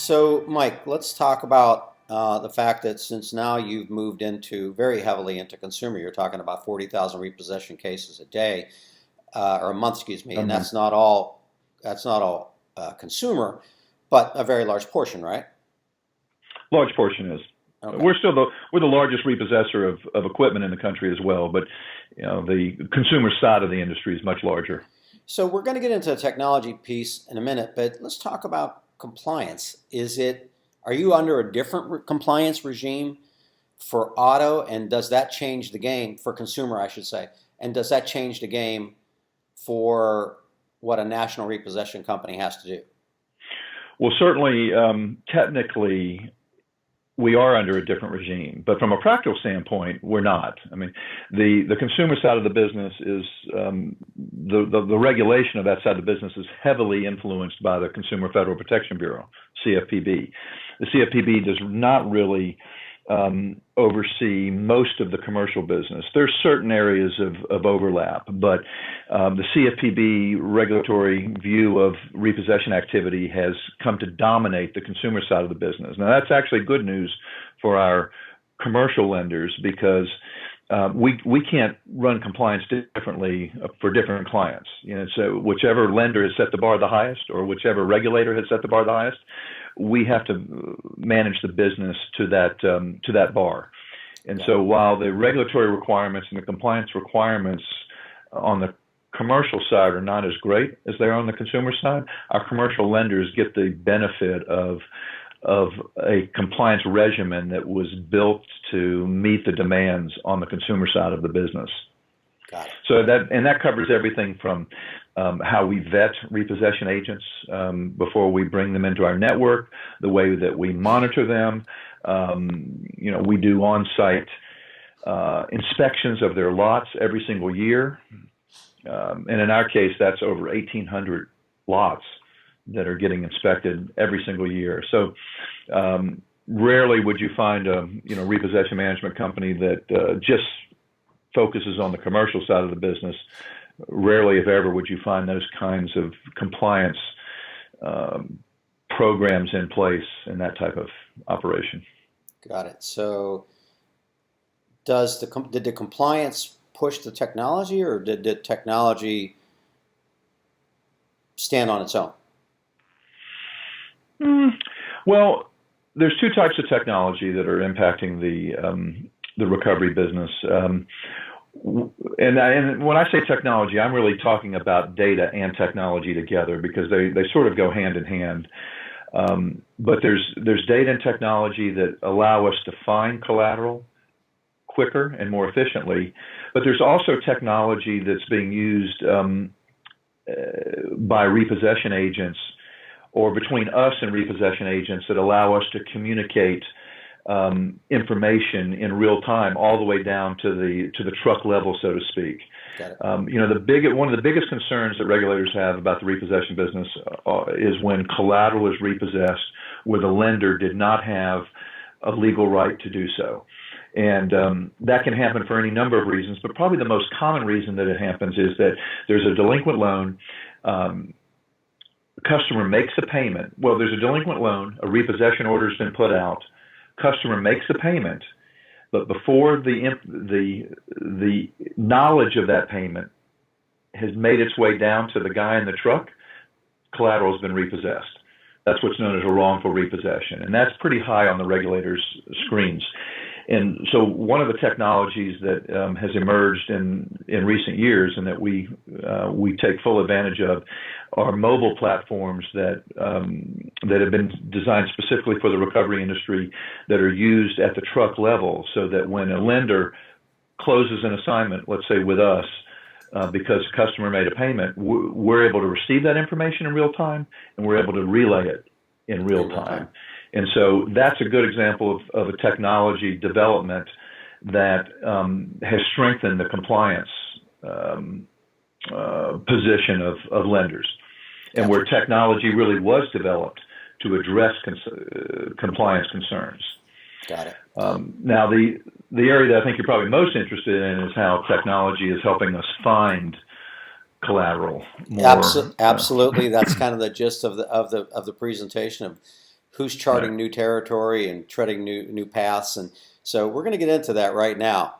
So, Mike, let's talk about the fact that since now you've moved into very heavily into consumer, you're talking about 40,000 repossession cases a day or a month, excuse me, A and month. that's not all consumer, but a very large portion, right? Large portion is. Okay. We're the largest repossessor of equipment in the country as well, but the consumer side of the industry is much larger. So we're going to get into the technology piece in a minute, but let's talk about compliance. Are you under a different compliance regime for auto, and does that change the game for consumer, I should say? And does that change the game for what a national repossession company has to do? Well, certainly, technically, we are under a different regime, but from a practical standpoint, we're not. I mean, the consumer side of the business is the regulation of that side of the business is heavily influenced by the Consumer Federal Protection Bureau, CFPB. The CFPB does not really oversee most of the commercial business. There's certain areas of overlap, but the CFPB regulatory view of repossession activity has come to dominate the consumer side of the business. Now, that's actually good news for our commercial lenders because we can't run compliance differently for different clients. So whichever lender has set the bar the highest, or whichever regulator has set the bar the highest, we have to manage the business to that bar. And so while the regulatory requirements and the compliance requirements on the commercial side are not as great as they are on the consumer side, our commercial lenders get the benefit of a compliance regimen that was built to meet the demands on the consumer side of the business. Got it. So that covers everything from how we vet repossession agents before we bring them into our network, the way that we monitor them. We do on-site inspections of their lots every single year. And in our case, that's over 1,800 lots that are getting inspected every single year. So rarely would you find a repossession management company that just focuses on the commercial side of the business. Rarely, if ever, would you find those kinds of compliance programs in place in that type of operation. Got it. So did the compliance push the technology, or did the technology stand on its own? Well, there's two types of technology that are impacting the recovery business. And when I say technology, I'm really talking about data and technology together because they sort of go hand in hand. But there's data and technology that allow us to find collateral quicker and more efficiently. But there's also technology that's being used by repossession agents or between us and repossession agents that allow us to communicate information in real time, all the way down to the truck level, so to speak. Got it. One of the biggest concerns that regulators have about the repossession business is when collateral is repossessed where the lender did not have a legal right to do so. And that can happen for any number of reasons, but probably the most common reason that it happens is that there's a delinquent loan. The customer makes a payment. Well, there's a delinquent loan, a repossession order has been put out, customer makes a payment, but before the knowledge of that payment has made its way down to the guy in the truck, collateral has been repossessed. That's what's known as a wrongful repossession, and that's pretty high on the regulators' screens. And so one of the technologies that has emerged in recent years and that we take full advantage of are mobile platforms that have been designed specifically for the recovery industry that are used at the truck level so that when a lender closes an assignment, let's say with us, because a customer made a payment, we're able to receive that information in real time and we're able to relay it in real time. And so that's a good example of a technology development that has strengthened the compliance position of lenders, and where technology really was developed to address compliance concerns. Got it. Now, the area that I think you're probably most interested in is how technology is helping us find collateral more. Absolutely, that's kind of the gist of the presentation. who's Right. charting new territory and treading new paths. And so we're going to get into that right now.